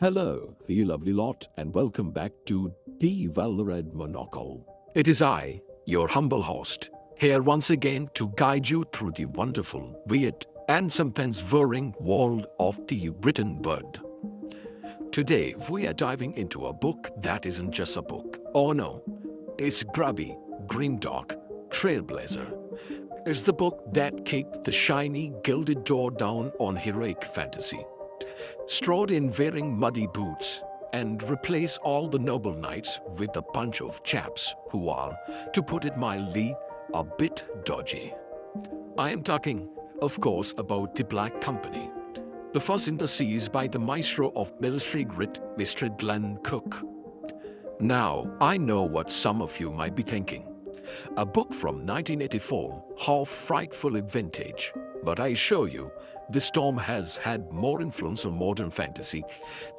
Hello, you lovely lot, and welcome back to the well-read Monocle. It is I, your humble host, here once again to guide you through the wonderful, weird, and sometimes whirring world of the written word. Today, we are diving into a book that isn't just a book. Oh no, it's grubby, Grimdark, Trailblazer. It's the book that kicked the shiny, gilded door down on heroic fantasy. Strode in wearing muddy boots, and replace all the noble knights with a bunch of chaps who are, to put it mildly, a bit dodgy. I am talking, of course, about the Black Company. The Fuss in the Seas by the maestro of military grit, Mr. Glen Cook. Now, I know what some of you might be thinking. A book from 1984, how frightfully vintage. But I assure you, this tome has had more influence on modern fantasy.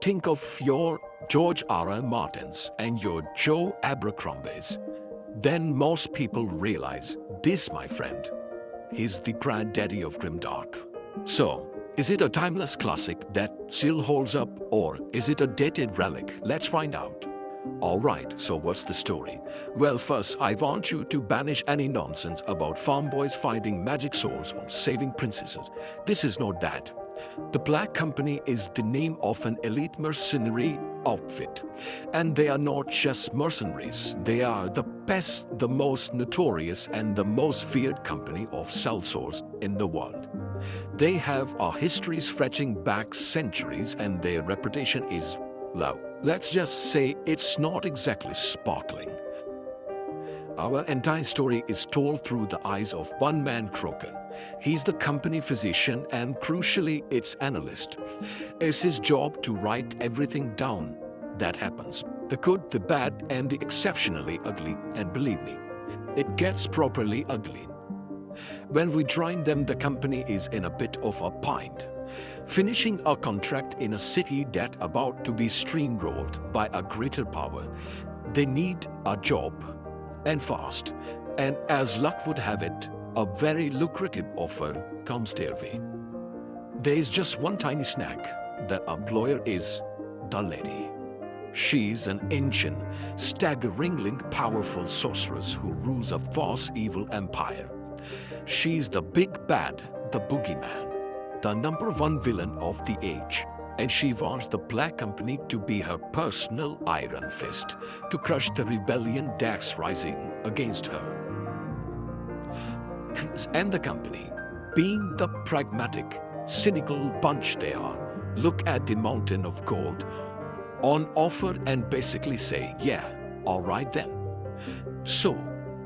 Think of your George R.R. Martins and your Joe Abercrombies. Then most people realize this, my friend, is the granddaddy of Grimdark. So, is it a timeless classic that still holds up, or is it a dated relic? Let's find out. Alright, so what's the story? Well, first, I want you to banish any nonsense about farm boys finding magic swords or saving princesses. This is not that. The Black Company is the name of an elite mercenary outfit. And they are not just mercenaries. They are the best, the most notorious, and the most feared company of sellswords in the world. They have a history stretching back centuries, and their reputation is low. Let's just say it's not exactly sparkling. Our entire story is told through the eyes of one man, Croker. He's the company physician and crucially its analyst. It's his job to write everything down that happens. The good, the bad, and the exceptionally ugly, and believe me, it gets properly ugly. When we join them, the company is in a bit of a bind. Finishing a contract in a city that about to be steamrolled by a greater power, they need a job, and fast. And as luck would have it, a very lucrative offer comes their way. There is just one tiny snag. The employer is the lady. She's an ancient, staggeringly powerful sorceress who rules a vast evil empire. She's the big bad, the boogeyman, the number one villain of the age, and she wants the Black Company to be her personal iron fist to crush the rebellion that's rising against her. And the company, being the pragmatic, cynical bunch they are, look at the mountain of gold on offer and basically say, yeah, all right then. So,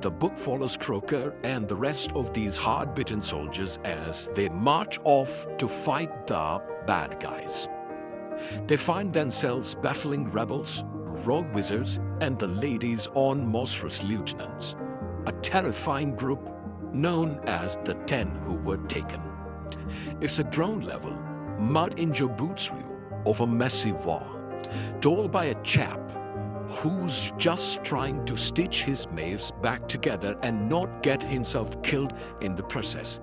the book follows Croker and the rest of these hard-bitten soldiers as they march off to fight the bad guys. They find themselves battling rebels, rogue wizards, and the lady's own monstrous lieutenants, a terrifying group known as the 10 who were taken. It's a ground-level, mud-in-your-boots view of a massive war, told by a chap who's just trying to stitch his maves back together and not get himself killed in the process.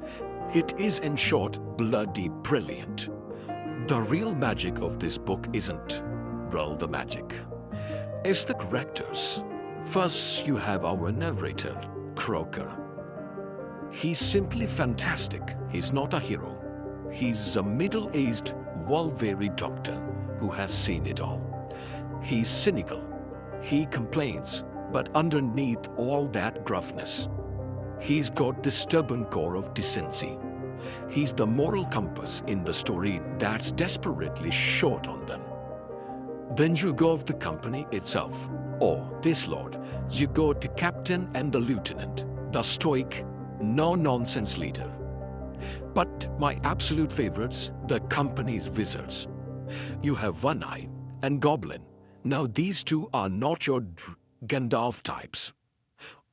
It is, in short, bloody brilliant. The real magic of this book isn't, well, the magic. It's the characters. First, you have our narrator, Croker. He's simply fantastic. He's not a hero. He's a middle-aged, well-weary doctor who has seen it all. He's cynical. He complains, but underneath all that gruffness, he's got the stubborn core of decency. He's the moral compass in the story that's desperately short on them. Then you go of the company itself, or this lord, you go to captain and the lieutenant, the stoic, no-nonsense leader. But my absolute favorites, the company's wizards. You have One Eye and Goblin. Now these two are not your Gandalf types.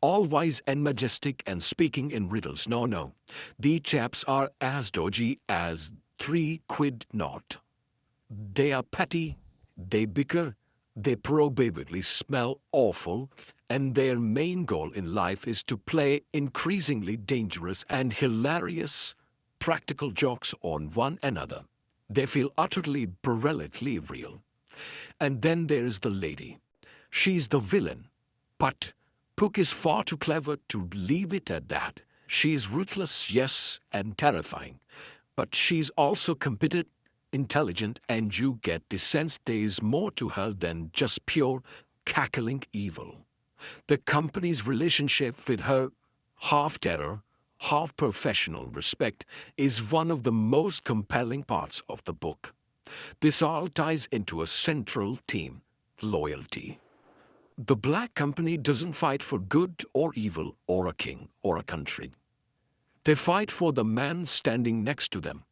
All wise and majestic and speaking in riddles. No. These chaps are as dodgy as 3 quid not. They are petty, they bicker, they probably smell awful, and their main goal in life is to play increasingly dangerous and hilarious practical jokes on one another. They feel utterly, brilliantly real. And then there's the lady. She's the villain. But Puck is far too clever to leave it at that. She's ruthless, yes, and terrifying. But she's also competent, intelligent, and you get the sense there's more to her than just pure, cackling evil. The company's relationship with her, half terror, half professional respect, is one of the most compelling parts of the book. This all ties into a central theme: loyalty. The Black Company doesn't fight for good or evil or a king or a country. They fight for the man standing next to them.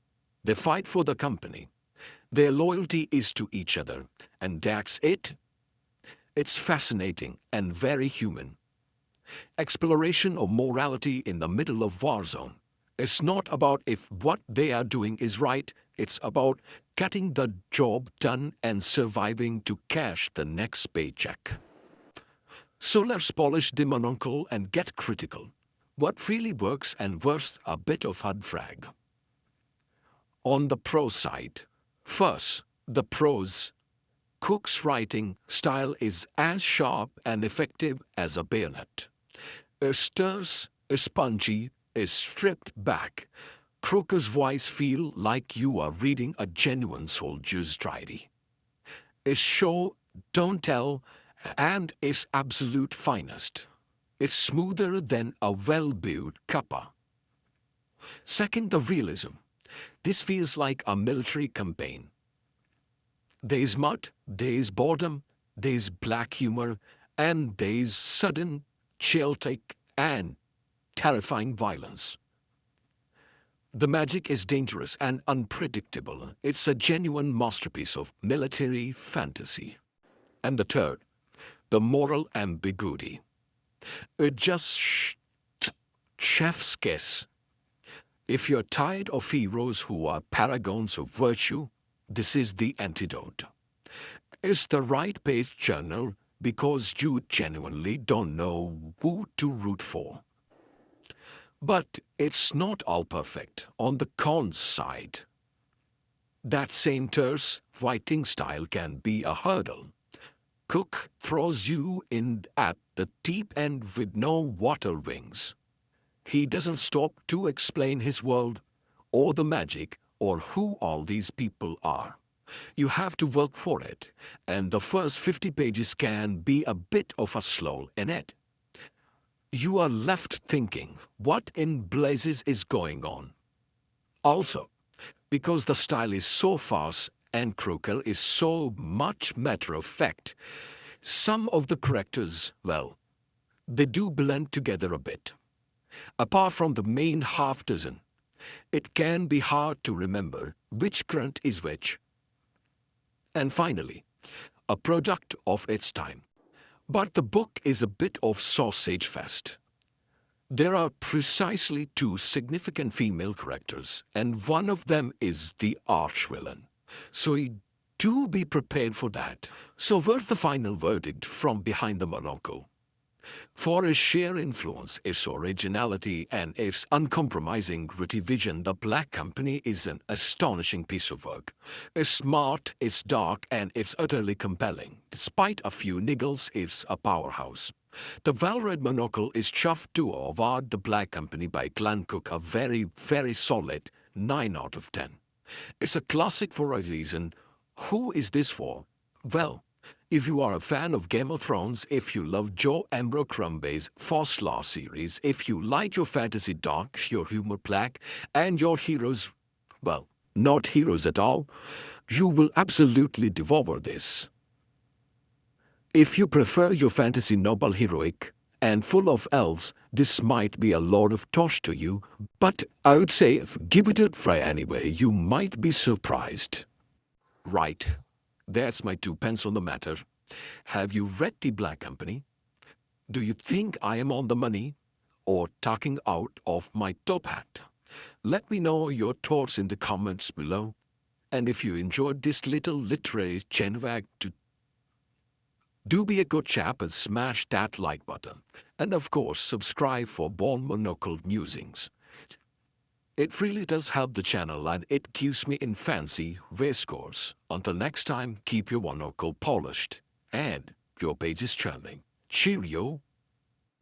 They fight for the company. Their loyalty is to each other, and that's it. It's fascinating and very human. Exploration of morality in the middle of war zone. It's not about if what they are doing is right, it's about getting the job done and surviving to cash the next paycheck. So let's polish the monocle and get critical. What really works and worth a bit of hard frag? On the prose side, first, the prose. Cook's writing style is as sharp and effective as a bayonet. Is terse, is spongy, is stripped back. Croker's voice feel like you are reading a genuine soldier's diary. Is show, don't tell, and is absolute finest. It's smoother than a well-built cuppa. Second, the realism. This feels like a military campaign. There's mud, there's boredom, there's black humor, and there's sudden, chaotic, and terrifying violence. The magic is dangerous and unpredictable. It's a genuine masterpiece of military fantasy. And the third, the moral ambiguity. It just chef's kiss. If you're tired of heroes who are paragons of virtue, this is the antidote. It's the right page journal because you genuinely don't know who to root for. But it's not all perfect on the cons side. That same terse writing style can be a hurdle. Cook throws you in at the deep end with no water wings. He doesn't stop to explain his world, or the magic, or who all these people are. You have to work for it, and the first 50 pages can be a bit of a slow in it. You are left thinking, what in blazes is going on? Also, because the style is so fast and Croker is so much matter of fact, some of the characters, well, they do blend together a bit. Apart from the main half dozen, it can be hard to remember which grunt is which. And finally, a product of its time. But the book is a bit of sausage fest. There are precisely two significant female characters, and one of them is the arch-villain. So do be prepared for that. So where's the final verdict from behind the monocle? For its sheer influence, its originality, and its uncompromising gritty vision, The Black Company is an astonishing piece of work. It's smart, it's dark, and it's utterly compelling. Despite a few niggles, it's a powerhouse. The well-read Monocle is chuffed to award The Black Company by Glen Cook a very, very solid 9 out of 10. It's a classic for a reason. Who is this for? Well, if you are a fan of Game of Thrones, if you love Joe Abercrombie's First Law series, if you like your fantasy dark, your humor black, and your heroes, well, not heroes at all, you will absolutely devour this. If you prefer your fantasy noble heroic and full of elves, this might be a lot of tosh to you, but I would say give it a try anyway, you might be surprised. Right. That's my 2 pence on the matter. Have you read The Black Company? Do you think I am on the money or talking out of my top hat? Let me know your thoughts in the comments below. And if you enjoyed this little literary chinwag, do be a good chap and smash that like button. And of course, subscribe for more Monocle musings. It really does help the channel and it keeps me in fancy race scores. Until next time, keep your monocle polished and your page is charming. Cheerio.